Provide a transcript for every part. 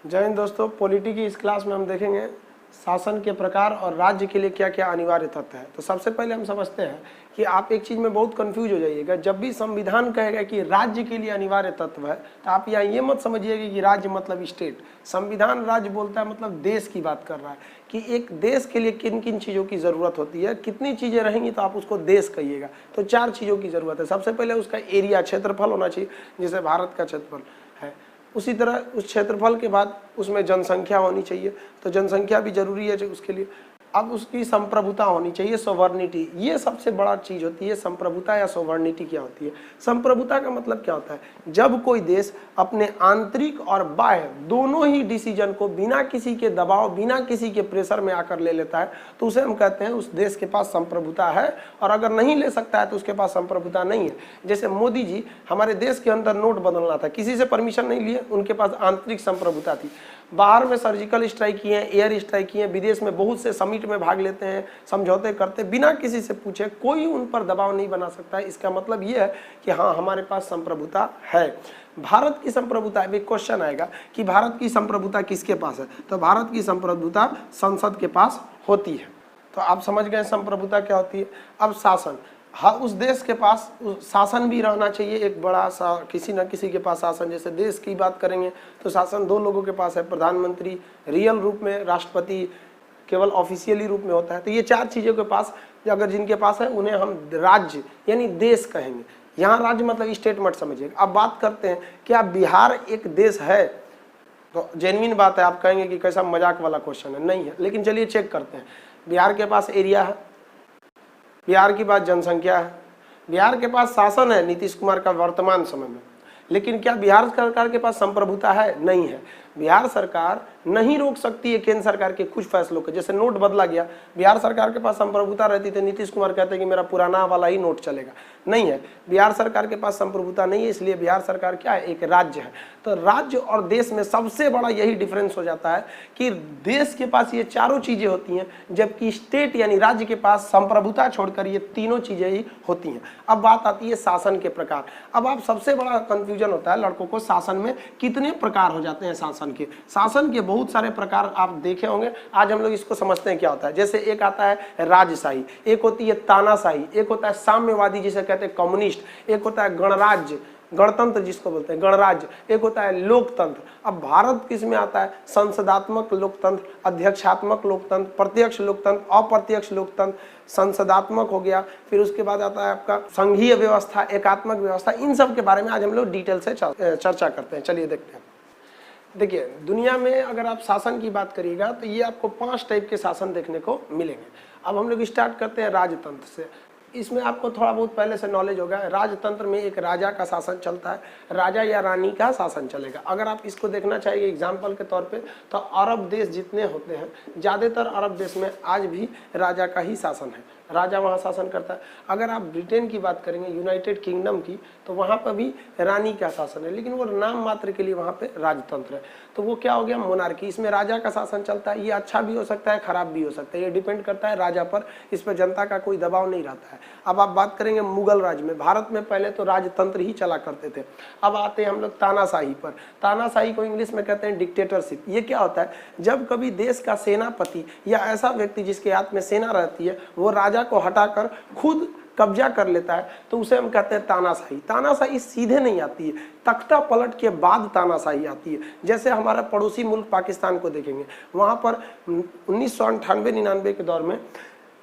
जय हिंद दोस्तों, पॉलिटी की इस क्लास में हम देखेंगे शासन के प्रकार और राज्य के लिए क्या क्या अनिवार्य तथ्य है। तो सबसे पहले हम समझते हैं कि आप एक चीज़ में बहुत कंफ्यूज हो जाइएगा। जब भी संविधान कहेगा कि राज्य के लिए अनिवार्य तत्व है, तो आप यहाँ ये मत समझिएगा कि राज्य मतलब स्टेट। संविधान राज्य बोलता है मतलब देश की बात कर रहा है कि एक देश के लिए किन किन चीज़ों की ज़रूरत होती है, कितनी चीज़ें रहेंगी तो आप उसको देश कहिएगा। तो 4 चीज़ों की ज़रूरत है। सबसे पहले उसका एरिया, क्षेत्रफल होना चाहिए, जैसे भारत का क्षेत्रफल है। उसी तरह उस क्षेत्रफल के बाद उसमें जनसंख्या होनी चाहिए, तो जनसंख्या भी जरूरी है उसके लिए। अब उसकी संप्रभुता होनी चाहिए, सोवर्निटी। ये सबसे बड़ा चीज होती है। संप्रभुता या सोवर्निटी क्या होती है? संप्रभुता का मतलब क्या होता है? जब कोई देश अपने आंतरिक और बाह्य दोनों ही डिसीजन को बिना किसी के दबाव, बिना किसी के प्रेशर में आकर ले लेता है, तो उसे हम कहते हैं उस देश के पास संप्रभुता है। और अगर नहीं ले सकता है तो उसके पास संप्रभुता नहीं है। जैसे मोदी जी, हमारे देश के अंदर नोट बदलना था, किसी से परमिशन नहीं लिए, उनके पास आंतरिक संप्रभुता थी। बाहर में सर्जिकल स्ट्राइक किए, एयर स्ट्राइक किए, विदेश में बहुत से समिट में भाग लेते हैं, समझौते करते, बिना किसी से पूछे। कोई उन पर दबाव नहीं बना सकता है। इसका मतलब ये है कि हाँ, हमारे पास संप्रभुता है। भारत की संप्रभुता, अभी क्वेश्चन आएगा कि भारत की संप्रभुता किसके पास है? तो भारत की संप्रभुता संसद के पास होती है। तो आप समझ गए संप्रभुता क्या होती है। अब शासन, हाँ, उस देश के पास शासन भी रहना चाहिए, एक बड़ा सा किसी न किसी के पास शासन। जैसे देश की बात करेंगे तो शासन 2 लोगों के पास है, प्रधानमंत्री रियल रूप में, राष्ट्रपति केवल ऑफिशियली रूप में होता है। तो ये 4 चीज़ों के पास अगर जिनके पास है उन्हें हम राज्य यानी देश कहेंगे। यहाँ राज्य मतलब स्टेट मत समझिएगा। अब बात करते हैं क्या बिहार एक देश है? तो जेन्युइन बात है, आप कहेंगे कि कैसा मजाक वाला क्वेश्चन है, नहीं है। लेकिन चलिए चेक करते हैं। बिहार के पास एरिया है, बिहार की बात जनसंख्या है, बिहार के पास शासन है नीतीश कुमार का वर्तमान समय में। लेकिन क्या बिहार सरकार के पास संप्रभुता है? नहीं है। बिहार सरकार नहीं रोक सकती है केंद्र सरकार के कुछ फैसलों को। जैसे नोट बदला गया, बिहार सरकार के पास संप्रभुता रहती थी, नीतीश कुमार कहते हैं कि मेरा पुराना वाला ही नोट चलेगा। नहीं है, बिहार सरकार के पास संप्रभुता नहीं है, इसलिए बिहार सरकार क्या है? एक राज्य है। तो राज्य और देश में सबसे बड़ा यही डिफरेंस हो जाता है कि देश के पास ये चारों चीजें होती हैं, जबकि स्टेट यानी राज्य के पास संप्रभुता छोड़कर ये तीनों चीजें ही होती हैं। अब बात आती है शासन के प्रकार। अब आप सबसे बड़ा कंफ्यूजन होता है लड़कों को, शासन में कितने प्रकार हो जाते हैं? शासन के बहुत सारे प्रकार आप देखे होंगे। आज हम लोग इसको समझते हैं क्या होता है। जैसे एक आता है राजशाही, एक होती है तानाशाही, एक होता है साम्यवादी जिसे कहते हैं कम्युनिस्ट, एक होता है गणराज्य, गणतंत्र जिसको बोलते हैं गणराज्य, एक होता है लोकतंत्र। अब भारत किस में आता है? संसदात्मक लोकतंत्र, अध्यक्षात्मक लोकतंत्र, प्रत्यक्ष लोकतंत्र, अप्रत्यक्ष लोकतंत्र, संसदात्मक हो गया। फिर उसके बाद आता है आपका संघीय व्यवस्था, एकात्मक व्यवस्था। इन सब के बारे में आज हम लोग डिटेल से चर्चा करते हैं। चलिए देखते हैं। देखिए, दुनिया में अगर आप शासन की बात करिएगा तो ये आपको 5 टाइप के शासन देखने को मिलेंगे। अब हम लोग स्टार्ट करते हैं राजतंत्र से। इसमें आपको थोड़ा बहुत पहले से नॉलेज होगा। राजतंत्र में एक राजा का शासन चलता है, राजा या रानी का शासन चलेगा। अगर आप इसको देखना चाहिए एग्जाम्पल के तौर पे, तो अरब देश जितने होते हैं, ज़्यादातर अरब देश में आज भी राजा का ही शासन है, राजा वहाँ शासन करता है। अगर आप ब्रिटेन की बात करेंगे, यूनाइटेड किंगडम की, तो वहाँ पर भी रानी का शासन है, लेकिन वो नाम मात्र के लिए वहाँ पे राजतंत्र है। तो वो क्या हो गया? मोनार्की। इसमें राजा का शासन चलता है। ये अच्छा भी हो सकता है, खराब भी हो सकता है, ये डिपेंड करता है राजा पर। इस पर जनता का कोई दबाव नहीं रहता है। अब आप बात करेंगे मुगल राज में। भारत में पहले तो राजतंत्र ही चला करते थे। अब आते हैं हम लोग तानाशाही पर। तानाशाही को इंग्लिश में कहते हैं डिक्टेटरशिप। ये क्या होता है? जब कभी देश का सेनापति या ऐसा व्यक्ति जिसके हाथ में सेना रहती है, वो राजा को हटाकर खुद कब्जा कर लेता है, तो उसे हम कहते हैं तानाशाही। तानाशाही सीधे नहीं आती है, तख्ता पलट के बाद तानाशाही आती है। जैसे हमारा पड़ोसी मुल्क पाकिस्तान को देखेंगे, वहाँ पर 1998-99 के दौर में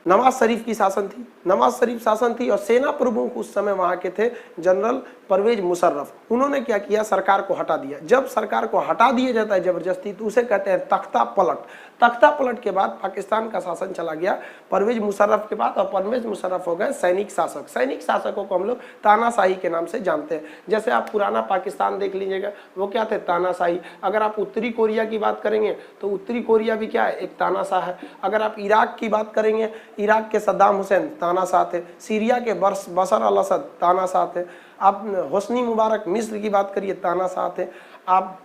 नवाज शरीफ की शासन थी, नवाज शरीफ शासन थी, और सेना प्रमुख उस समय वहाँ के थे जनरल परवेज मुशर्रफ। उन्होंने क्या किया? सरकार को हटा दिया। जब सरकार को हटा दिया जाता है जबरदस्ती, तो उसे कहते हैं तख्ता पलट। तख्ता पलट के बाद पाकिस्तान का शासन चला गया परवेज मुशर्रफ के बाद, और परवेज मुशर्रफ हो गए सैनिक शासक। सैनिक शासकों को हम लोग तानाशाही के नाम से जानते हैं। जैसे आप पुराना पाकिस्तान देख लीजिएगा, वो क्या थे? तानाशाही। अगर आप उत्तरी कोरिया की बात करेंगे तो उत्तरी कोरिया भी क्या है? एक तानाशाह है। अगर आप इराक की बात करेंगे, इराक के सद्दाम हुसैन तानाशाह थे। सीरिया के बशर अल असद तानाशाह थे। आप होस्नी मुबारक मिस्र की बात करिए, तानाशाह थे। आप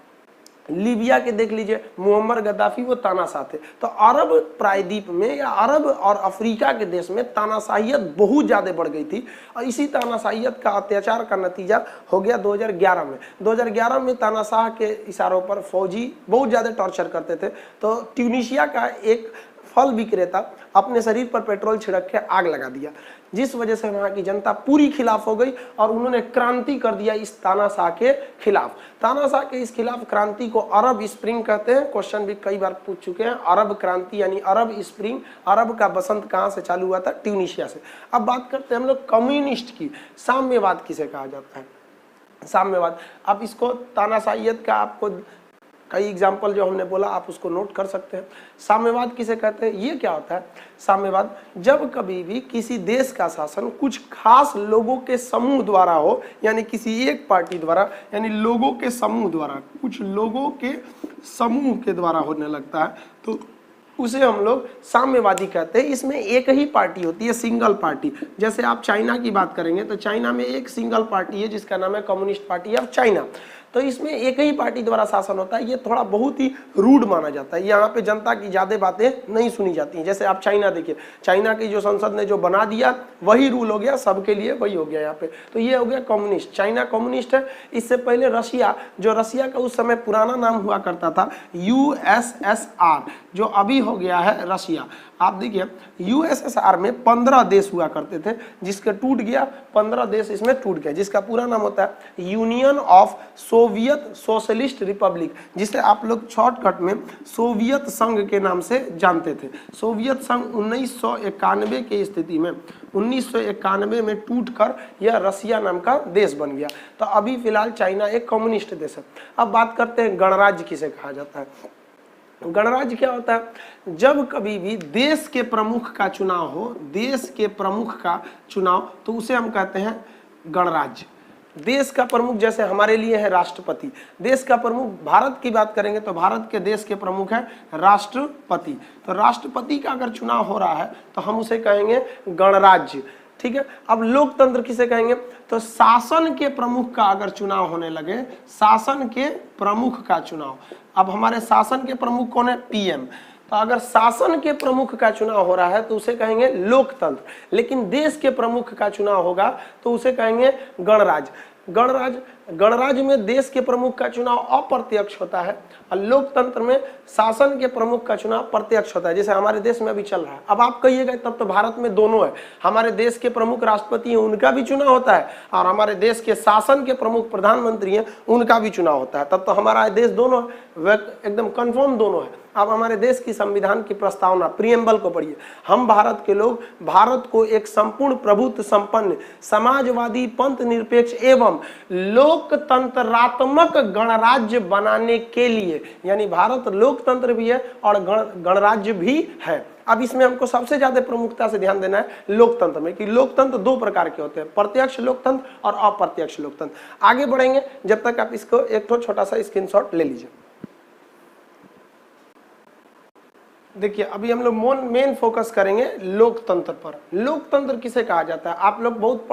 लीबिया के देख लीजिए, मुअम्मर गद्दाफी वो तानाशाह थे। तो अरब प्रायद्वीप में या अरब और अफ्रीका के देश में तानाशाहियत बहुत ज़्यादा बढ़ गई थी, और इसी तानाशाहियत का अत्याचार का नतीजा हो गया 2011 में। 2011 में तानाशाह के इशारों पर फौजी बहुत ज़्यादा टॉर्चर करते थे, तो ट्यूनीशिया का एक फल विक्रेता अपने शरीर पर पेट्रोल छिड़क के आग लगा दिया, जिस वजह से वहाँ की जनता पूरी खिलाफ हो गई और उन्होंने क्रांति कर दिया इस तानाशाह के खिलाफ। तानाशाह के इस खिलाफ क्रांति को अरब स्प्रिंग कहते हैं। क्वेश्चन भी कई बार पूछ चुके हैं। अरब क्रांति यानी अरब स्प्रिंग, अरब का बसंत कहाँ से चालू हुआ था? ट्यूनीशिया से। अब बात करते हैं हम लोग कम्युनिस्ट की। साम्यवाद किसे कहा जाता है? साम्यवाद, आप इसको तानाशाहियत का आपको कई एग्जाम्पल जो हमने बोला आप उसको नोट कर सकते हैं। साम्यवाद किसे कहते हैं? ये क्या होता है साम्यवाद? जब कभी भी किसी देश का शासन कुछ खास लोगों के समूह द्वारा हो, यानी किसी एक पार्टी द्वारा, यानी लोगों के समूह द्वारा, कुछ लोगों के समूह के द्वारा होने लगता है, तो उसे हम लोग साम्यवादी कहते हैं। इसमें एक ही पार्टी होती है, सिंगल पार्टी। जैसे आप चाइना की बात करेंगे तो चाइना में एक सिंगल पार्टी है जिसका नाम है कम्युनिस्ट पार्टी ऑफ चाइना। तो इसमें एक ही पार्टी द्वारा शासन होता है। ये थोड़ा बहुत ही रूड माना जाता है, यहाँ पे जनता की ज़्यादा बातें नहीं सुनी जाती हैं। जैसे आप चाइना देखिए, चाइना की जो संसद ने जो बना दिया वही रूल हो गया, सबके लिए वही हो गया यहाँ पे। तो ये हो गया कम्युनिस्ट, चाइना कम्युनिस्ट है। इससे पहले रशिया, जो रशिया का उस समय पुराना नाम हुआ करता था USSR, जो अभी हो गया है रशिया। आप देखिए USSR में 15 देश हुआ करते थे, जिसके टूट गया 15 देश इसमें टूट गया, जिसका पूरा नाम होता है union of Soviet socialist Republic, जिसे आप लोग शॉर्टकट में सोवियत संघ के नाम से जानते थे। सोवियत संघ 1991 की स्थिति में 1991 में टूटकर यह रसिया नाम का देश बन गया। तो अभी फिलहाल चाइना एक कम्युनिस्ट देश है। अब बात करते हैं गणराज्य किसे कहा जाता है। गणराज्य क्या होता है? जब कभी भी देश के प्रमुख का चुनाव हो, देश के प्रमुख का चुनाव, तो उसे हम कहते हैं गणराज्य। देश का प्रमुख जैसे हमारे लिए है राष्ट्रपति, देश का प्रमुख, भारत की बात करेंगे तो भारत के देश के प्रमुख है राष्ट्रपति। तो राष्ट्रपति का अगर चुनाव हो रहा है तो हम उसे कहेंगे गणराज्य। ठीक है। अब लोकतंत्र किसे कहेंगे? तो शासन के प्रमुख का अगर चुनाव होने लगे, शासन के प्रमुख का चुनाव। अब हमारे शासन के प्रमुख कौन है? PM। तो अगर शासन के प्रमुख का चुनाव हो रहा है तो उसे कहेंगे लोकतंत्र। लेकिन देश के प्रमुख का चुनाव होगा तो उसे कहेंगे गणराज्य। गणराज्य में देश के प्रमुख का चुनाव अप्रत्यक्ष होता है, और लोकतंत्र में शासन के प्रमुख का चुनाव प्रत्यक्ष होता है, जैसे हमारे देश में अभी चल रहा है। अब आप कहिएगा तब तो भारत में दोनों है, हमारे देश के प्रमुख राष्ट्रपति हैं उनका भी चुनाव होता है, और हमारे देश के शासन के प्रमुख प्रधानमंत्री हैं उनका भी चुनाव होता है। तब तो हमारा देश दोनों है, एकदम कंफर्म दोनों है। अब हमारे देश की संविधान की प्रस्तावना प्रीएम्बल को पढ़िए। हम भारत के लोग भारत को एक संपूर्ण प्रभुत्व संपन्न समाजवादी पंथ निरपेक्ष एवं लोकतंत्रात्मक गणराज्य बनाने के लिए, यानी भारत लोकतंत्र भी है और गणराज्य भी है। अब इसमें हमको सबसे ज्यादा प्रमुखता से ध्यान देना है लोकतंत्र में, कि लोकतंत्र दो प्रकार के होते हैं, प्रत्यक्ष लोकतंत्र और अप्रत्यक्ष लोकतंत्र। आगे बढ़ेंगे, जब तक आप इसको एक छोटा सा स्क्रीनशॉट ले लीजिए। देखिए अभी हम लोग मेन फोकस करेंगे लोकतंत्र पर। लोकतंत्र किसे कहा जाता है? आप लोग बहुत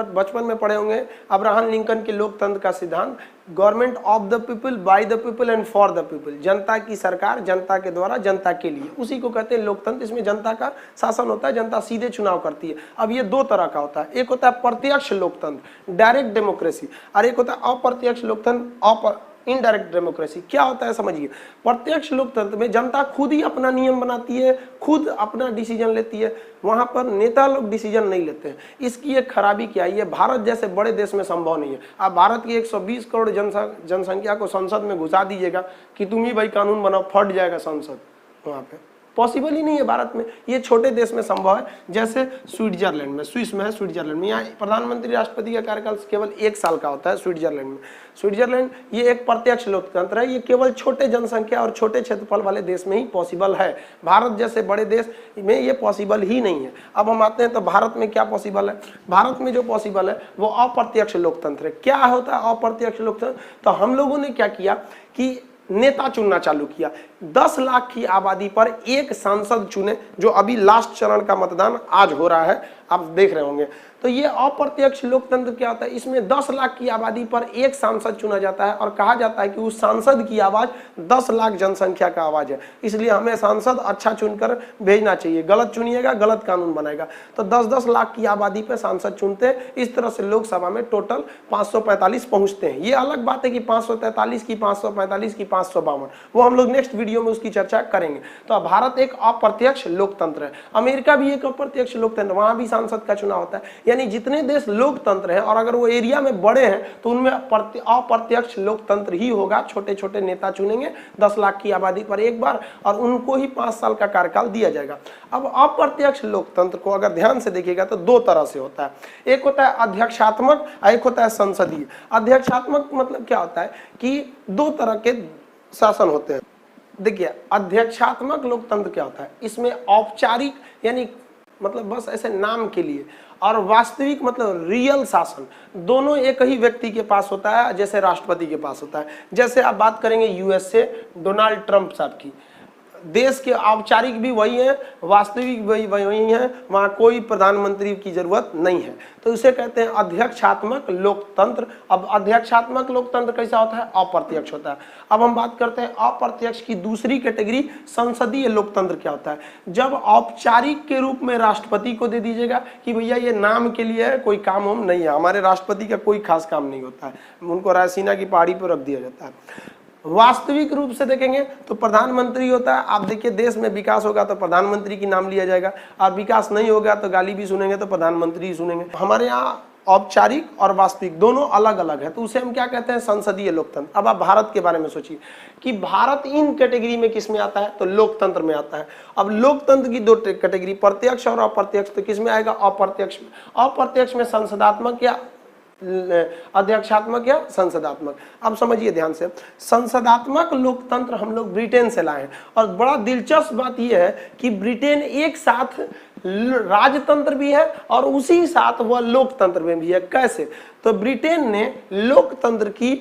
बचपन में पढ़े होंगे अब्राहम लिंकन के लोकतंत्र का सिद्धांत, government of the people, by the people and for the people. जनता की सरकार, जनता के द्वारा, जनता के लिए, उसी को कहते हैं लोकतंत्र। इसमें जनता का शासन होता है, जनता सीधे चुनाव करती है। अब ये दो तरह का होता है, एक होता है प्रत्यक्ष लोकतंत्र डायरेक्ट डेमोक्रेसी, और एक होता है अप्रत्यक्ष लोकतंत्र इनडायरेक्ट डेमोक्रेसी। क्या होता है समझिए। प्रत्यक्ष लोकतंत्र में जनता खुद ही अपना नियम बनाती है, खुद अपना डिसीजन लेती है, वहां पर नेता लोग डिसीजन नहीं लेते हैं। इसकी एक खराबी क्या है, ये भारत जैसे बड़े देश में संभव नहीं है। आप भारत की 120 करोड़ जनसंख्या को संसद में घुसा दीजिएगा कि तुम ही भाई कानून बनाओ, फट जाएगा संसद, वहां पे पॉसिबल ही नहीं है भारत में। ये छोटे देश में संभव है, जैसे स्विट्जरलैंड में, स्विस में है स्विट्जरलैंड में, यहाँ प्रधानमंत्री राष्ट्रपति का कार्यकाल केवल 1 साल का होता है स्विट्जरलैंड में। स्विट्जरलैंड ये एक प्रत्यक्ष लोकतंत्र है, ये केवल छोटे जनसंख्या और छोटे क्षेत्रफल वाले देश में ही पॉसिबल है। भारत जैसे बड़े देश में ये पॉसिबल ही नहीं है। अब हम आते हैं तो भारत में क्या पॉसिबल है। भारत में जो पॉसिबल है वो अप्रत्यक्ष लोकतंत्र है। क्या होता है अप्रत्यक्ष लोकतंत्र? तो हम लोगों ने क्या किया कि नेता चुनना चालू किया। 10 लाख की आबादी पर एक सांसद चुने, जो अभी लास्ट चरण का मतदान आज हो रहा है, आप देख रहे होंगे। तो ये अप्रत्यक्ष लोकतंत्र क्या होता है, इसमें 10 लाख की आबादी पर एक सांसद चुना जाता है और कहा जाता है कि उस सांसद की आवाज 10 लाख जनसंख्या का आवाज है, इसलिए हमें सांसद अच्छा चुनकर भेजना चाहिए, गलत चुनिएगा गलत कानून बनाएगा। तो 10-10 लाख की आबादी पर सांसद चुनते हैं, इस तरह से लोकसभा में टोटल 545 पहुंचते हैं। ये अलग बात है कि 543 की 545 की 552, वो हम लोग नेक्स्ट वीडियो में उसकी चर्चा करेंगे। तो भारत एक अप्रत्यक्ष लोकतंत्र है, अमेरिका भी एक अप्रत्यक्ष लोकतंत्र, वहां भी सांसद का चुनाव होता है। यानी जितने देश लोकतंत्र हैं और अगर वो एरिया में बड़े हैं तो उनमें अप्रत्यक्ष लोकतंत्र ही होगा, छोटे छोटे नेता चुनेंगे 10 लाख की आबादी पर एक बार और उनको ही 5 साल का कार्यकाल दिया जाएगा। अब अप्रत्यक्ष लोकतंत्र को अगर ध्यान से देखिएगा तो दो तरह से होता है, एक होता है अध्यक्षात्मक, एक होता है संसदीय। अध्यक्षात्मक मतलब क्या होता है कि दो तरह के शासन होते हैं। देखिए अध्यक्षात्मक लोकतंत्र क्या होता है, इसमें औपचारिक यानी मतलब बस ऐसे नाम के लिए, और वास्तविक मतलब रियल शासन दोनों एक ही व्यक्ति के पास होता है, जैसे राष्ट्रपति के पास होता है। जैसे आप बात करेंगे यूएस से डोनाल्ड ट्रंप साहब की, देश के औपचारिक भी वही है, वास्तविक भी वही है, वहां कोई प्रधानमंत्री की जरूरत नहीं है, तो इसे कहते हैं अध्यक्षात्मक लोकतंत्र। अब अध्यक्षात्मक लोकतंत्र कैसा होता है, अप्रत्यक्ष होता है। अब हम बात करते हैं अप्रत्यक्ष की दूसरी कैटेगरी, संसदीय लोकतंत्र क्या होता है। जब औपचारिक के रूप में राष्ट्रपति को दे दीजिएगा कि भैया ये नाम के लिए है, कोई काम हम नहीं है, हमारे राष्ट्रपति का कोई खास काम नहीं होता है, उनको रायसीना की पहाड़ी पर रख दिया जाता है। वास्तविक रूप से देखेंगे तो प्रधानमंत्री होता है। आप देखिए देश में विकास होगा तो प्रधानमंत्री की नाम लिया जाएगा, और विकास नहीं होगा तो गाली भी सुनेंगे तो प्रधानमंत्री ही सुनेंगे। हमारे यहाँ औपचारिक और वास्तविक दोनों अलग अलग है, तो उसे हम क्या कहते हैं, संसदीय लोकतंत्र। अब आप भारत के बारे में सोचिए कि भारत इन कैटेगरी में किस में आता है, तो लोकतंत्र में आता है। अब लोकतंत्र की दो कैटेगरी, प्रत्यक्ष और अप्रत्यक्ष, तो किस में आएगा, अप्रत्यक्ष में। अप्रत्यक्ष में संसदात्मक या अध्यक्षात्मक या संसदात्मक। अब समझिए ध्यान से, संसदात्मक लोकतंत्र हम लोग ब्रिटेन से लाए हैं, और बड़ा दिलचस्प बात यह है कि ब्रिटेन एक साथ राजतंत्र भी है और उसी साथ वह लोकतंत्र में भी है। कैसे, तो ब्रिटेन ने लोकतंत्र की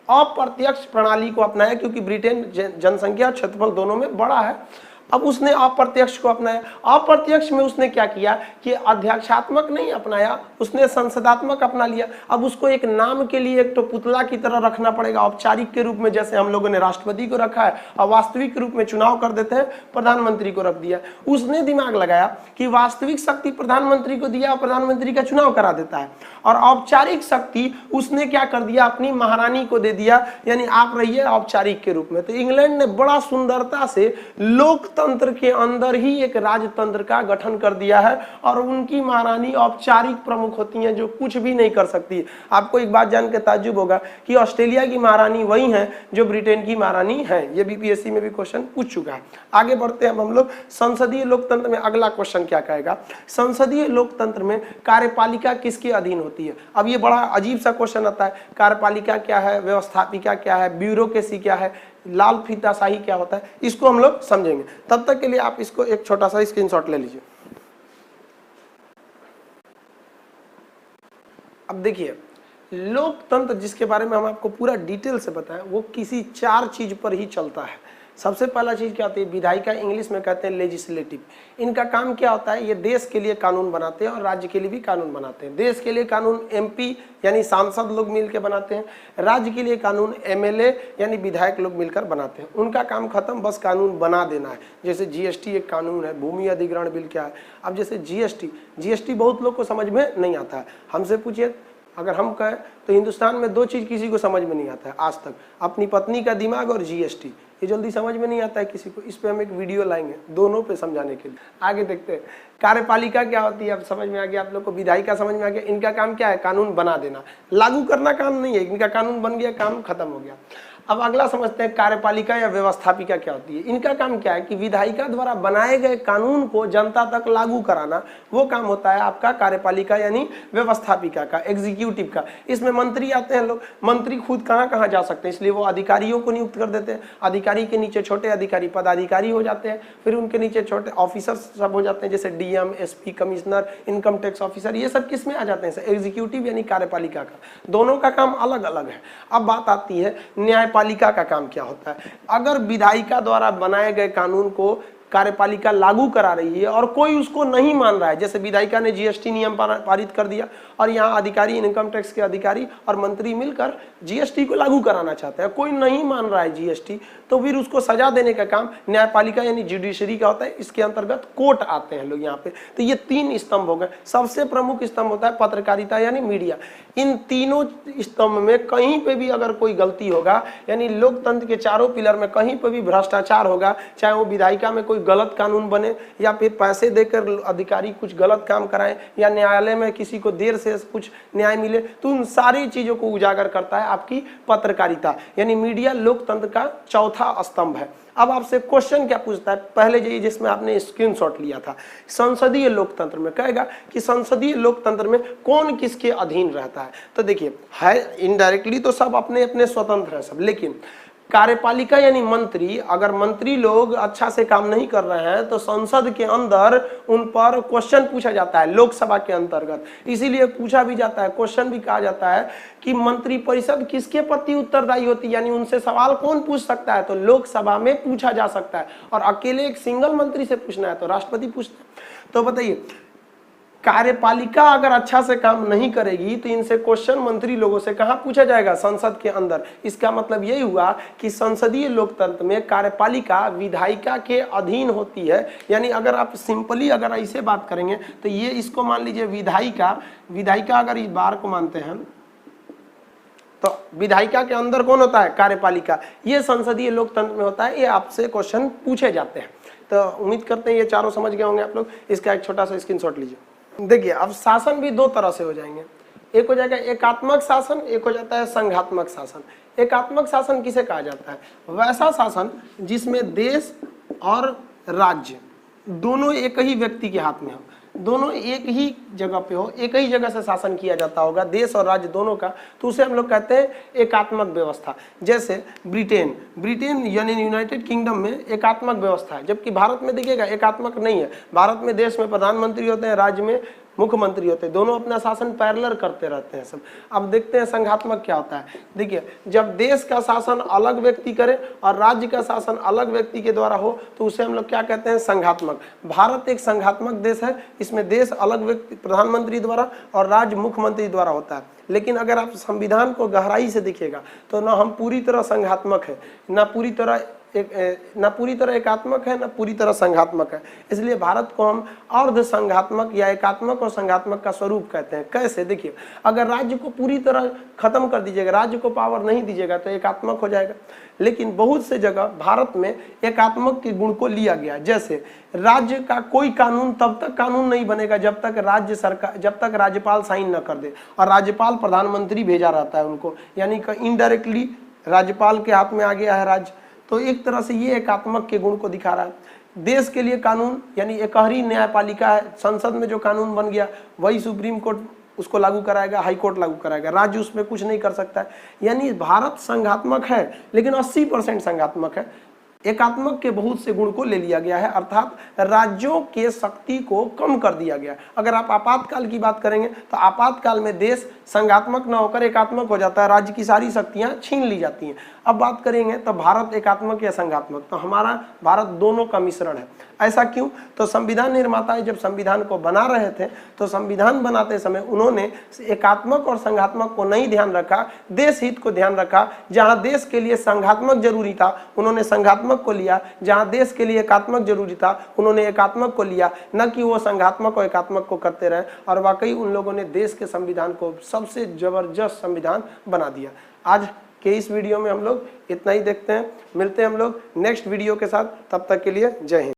अप्रत्यक्ष प्रणाली को अपनाया, क्योंकि ब्रिटेन जनसंख्या क्षेत्रफल दोनों में बड़ा है। अब उसने अप्रत्यक्ष को अपनाया। अप्रत्यक्ष में उसने क्या किया कि अध्यक्षात्मक नहीं अपनाया, उसने संसदात्मक अपना लिया। अब उसको एक नाम के लिए एक तो पुतला की तरह रखना पड़ेगा, औपचारिक के रूप में जैसे हम लोगों ने राष्ट्रपति को रखा है, और वास्तविक रूप में चुनाव कर देते हैं प्रधानमंत्री को रख दिया। उसने दिमाग लगाया कि वास्तविक शक्ति प्रधानमंत्री को दिया, प्रधानमंत्री का चुनाव करा देता है, और औपचारिक शक्ति उसने क्या कर दिया, अपनी महारानी को दे दिया, यानी आप रहिए औपचारिक के रूप में। तो इंग्लैंड ने बड़ा सुंदरता से लोकतंत्र के अंदर ही एक राजतंत्र का गठन कर दिया है, और उनकी महारानी औपचारिक प्रमुख होती हैं जो कुछ भी नहीं कर सकती। आपको एक बात जान के ताज्जुब होगा कि ऑस्ट्रेलिया की महारानी वही है जो ब्रिटेन की महारानी है। ये बीपीएससी में भी क्वेश्चन पूछ चुका है। आगे बढ़ते हैं हम लोग संसदीय लोकतंत्र में। अगला क्वेश्चन क्या कहेगा, संसदीय लोकतंत्र में कार्यपालिका किसके अधीन होती है। अब ये बड़ा अजीब सा क्वेश्चन आता है, कार्यपालिका क्या है, व्यवस्थापिका क्या है, ब्यूरोक्रेसी क्या है, लाल फीताशाही क्या होता है, इसको हम लोग समझेंगे। तब तक के लिए आप इसको एक छोटा सा स्क्रीनशॉट ले लीजिए। अब देखिए लोकतंत्र जिसके बारे में हम आपको पूरा डिटेल से बताएं, वो किसी 4 चीज पर ही चलता है। सबसे पहला चीज क्या होती है, विधायिका, इंग्लिश में कहते हैं लेजिस्लेटिव। इनका काम क्या होता है, ये देश के लिए कानून बनाते हैं और राज्य के लिए भी कानून बनाते हैं। देश के लिए कानून एमपी यानी सांसद लोग मिलकर बनाते हैं, राज्य के लिए कानून एमएलए यानी विधायक लोग मिलकर बनाते हैं। उनका काम खत्म, बस कानून बना देना है। जैसे जीएसटी एक कानून है, भूमि अधिग्रहण बिल क्या है। अब जैसे जीएसटी बहुत लोग को समझ में नहीं आता है। हमसे पूछिए, अगर हम कहें तो हिंदुस्तान में 2 चीज किसी को समझ में नहीं आता है आज तक, अपनी पत्नी का दिमाग और जीएसटी। ये जल्दी समझ में नहीं आता है किसी को। इस पे हम एक वीडियो लाएंगे दोनों पे समझाने के लिए। आगे देखते हैं कार्यपालिका क्या होती है। अब समझ में आ गया आप लोग को, विधायिका समझ में आ गया। इनका काम क्या है, कानून बना देना, लागू करना काम नहीं है। इनका कानून बन गया, काम खत्म हो गया। अब अगला समझते हैं कार्यपालिका या व्यवस्थापिका क्या होती है। इनका काम क्या है कि विधायिका द्वारा बनाए गए कानून को जनता तक लागू कराना, वो काम होता है आपका कार्यपालिका यानी व्यवस्थापिका का, एग्जीक्यूटिव का। इसमें मंत्री आते हैं लोग, मंत्री खुद कहाँ कहाँ जा सकते हैं, इसलिए वो अधिकारियों को नियुक्त कर देते हैं। अधिकारी के नीचे छोटे अधिकारी पदाधिकारी हो जाते हैं, फिर उनके नीचे छोटे ऑफिसर सब हो जाते हैं, जैसे DM, SP, commissioner, income tax officer. ये सब किस में आ जाते हैं, एग्जीक्यूटिव यानी कार्यपालिका का। दोनों का काम अलग अलग है। अब बात आती है न्यायपालिका का काम क्या होता है। अगर विधायिका द्वारा बनाए गए कानून को कार्यपालिका लागू करा रही है और कोई उसको नहीं मान रहा है, जैसे विधायिका ने जीएसटी नियम पारित कर दिया और यहाँ अधिकारी, इनकम टैक्स के अधिकारी और मंत्री मिलकर जीएसटी को लागू कराना चाहते हैं, कोई नहीं मान रहा है जीएसटी, तो फिर उसको सजा देने का काम न्यायपालिका यानी जुडिशरी का होता है। इसके अंतर्गत कोर्ट आते हैं लोग यहाँ पे। तो ये 3 स्तंभ हो गए। सबसे प्रमुख स्तंभ होता है पत्रकारिता यानी मीडिया। इन तीनों स्तंभ में कहीं पे भी अगर कोई गलती होगा, यानी लोकतंत्र के चारों पिलर में कहीं पे भी भ्रष्टाचार होगा, चाहे वो विधायिका में कोई गलत कानून बने या फिर पैसे देकर अधिकारी कुछ गलत काम कराएं या न्यायालय में किसी को देर से कुछ न्याय मिले, तो उन सारी चीजों को उजागर करता है आपकी पत्रकारिता यानी मीडिया लोकतंत्र का चौथा स्तंभ है। अब आपसे क्वेश्चन क्या पूछता है, पहले जो जिसमें आपने स्क्रीनशॉट लिया था, संसदीय लोकतंत्र में कहेगा कि संसदीय लोकतंत्र में कौन किसके अधीन रहता है। तो देखिए है इनडायरेक्टली तो सब अपने अपने स्वतंत्र है सब, लेकिन कार्यपालिका यानी मंत्री, अगर मंत्री लोग अच्छा से काम नहीं कर रहे हैं तो संसद के अंदर उन पर क्वेश्चन पूछा जाता है लोकसभा के अंतर्गत। इसीलिए पूछा भी जाता है, क्वेश्चन भी कहा जाता है कि मंत्री परिषद किसके प्रति उत्तरदायी होती है, यानी उनसे सवाल कौन पूछ सकता है, तो लोकसभा में पूछा जा सकता है। और अकेले एक सिंगल मंत्री से पूछना है तो राष्ट्रपति पूछते हैं। तो बताइए कार्यपालिका अगर अच्छा से काम नहीं करेगी तो इनसे क्वेश्चन मंत्री लोगों से कहां पूछा जाएगा, संसद के अंदर। इसका मतलब यही हुआ कि संसदीय लोकतंत्र में कार्यपालिका विधायिका के अधीन होती है। यानी अगर आप सिंपली अगर ऐसे बात करेंगे तो ये इसको मान लीजिए विधायिका अगर इस बार को मानते हैं तो विधायिका के अंदर कौन होता है, कार्यपालिका। ये संसदीय लोकतंत्र में होता है, ये आपसे क्वेश्चन पूछे जाते हैं। तो उम्मीद करते हैं ये चारों समझ गए होंगे आप लोग। इसका एक छोटा सा स्क्रीनशॉट लीजिए। देखिए अब शासन भी 2 तरह से हो जाएंगे, एक हो जाएगा एकात्मक शासन, एक हो जाता है संघात्मक शासन। एकात्मक शासन किसे कहा जाता है, वैसा शासन जिसमें देश और राज्य दोनों एक ही व्यक्ति के हाथ में हो, दोनों एक ही जगह पे हो, एक ही जगह से शासन किया जाता होगा, देश और राज्य दोनों का, तो उसे हम लोग कहते हैं एकात्मक व्यवस्था। जैसे ब्रिटेन यानी यूनाइटेड किंगडम में एकात्मक व्यवस्था है, जबकि भारत में देखिएगा एकात्मक नहीं है। भारत में देश में प्रधानमंत्री होते हैं, राज्य में मुख्यमंत्री होते हैं, दोनों अपना शासन पैरेलल करते रहते हैं सब। अब देखते हैं संघात्मक क्या होता है। देखिए जब देश का शासन अलग व्यक्ति करे और राज्य का शासन अलग व्यक्ति के द्वारा हो तो उसे हम लोग क्या कहते हैं, संघात्मक। भारत एक संघात्मक देश है, इसमें देश अलग व्यक्ति प्रधानमंत्री द्वारा और राज्य मुख्यमंत्री द्वारा होता है। लेकिन अगर आप संविधान को गहराई से देखिएगा तो ना हम पूरी तरह संघात्मक है, ना पूरी तरह एकात्मक है, ना पूरी तरह संघात्मक है। इसलिए भारत को हम अर्ध संघात्मक या एकात्मक और संघात्मक का स्वरूप कहते हैं। कैसे, देखिए अगर राज्य को पूरी तरह खत्म कर दीजिएगा, राज्य को पावर नहीं दीजिएगा तो एकात्मक हो जाएगा। लेकिन बहुत से जगह भारत में एकात्मक के गुण को लिया गया। जैसे राज्य का कोई कानून तब तक कानून नहीं बनेगा जब तक राज्यपाल साइन न कर दे, और राज्यपाल प्रधानमंत्री भेजा रहता है उनको, यानी कि इनडायरेक्टली राज्यपाल के हाथ में आ गया है राज्य। तो एक तरह से ये एकात्मक के गुण को दिखा रहा है। देश के लिए कानून यानी एकहरी न्यायपालिका है, संसद में जो कानून बन गया वही सुप्रीम कोर्ट उसको लागू कराएगा, हाई कोर्ट लागू कराएगा, राज्य उसमें कुछ नहीं कर सकता है। यानी भारत संघात्मक है लेकिन 80% संघात्मक है। एकात्मक के बहुत से गुण को ले लिया गया है, अर्थात राज्यों के शक्ति को कम कर दिया गया। अगर आप आपातकाल की बात करेंगे तो आपातकाल में देश संघात्मक न होकर एकात्मक हो जाता है, राज्य की सारी शक्तियां छीन ली जाती हैं। अब बात करेंगे तो भारत एकात्मक या संघात्मक, तो हमारा भारत दोनों का मिश्रण है। ऐसा क्यों, तो संविधान निर्माताएं जब संविधान को बना रहे थे तो संविधान बनाते समय उन्होंने एकात्मक और संघात्मक को नहीं ध्यान रखा, देश हित को ध्यान रखा। जहां देश के लिए संघात्मक जरूरी था उन्होंने संघात्मक को लिया, जहां देश के लिए एकात्मक जरूरी था उन्होंने एकात्मक को लिया, न कि वो संघात्मक और एकात्मक को करते रहे। और वाकई उन लोगों ने देश के संविधान को सबसे जबरदस्त संविधान बना दिया। आज के इस वीडियो में हम लोग इतना ही देखते हैं, मिलते हैं हम लोग नेक्स्ट वीडियो के साथ, तब तक के लिए जय हिंद।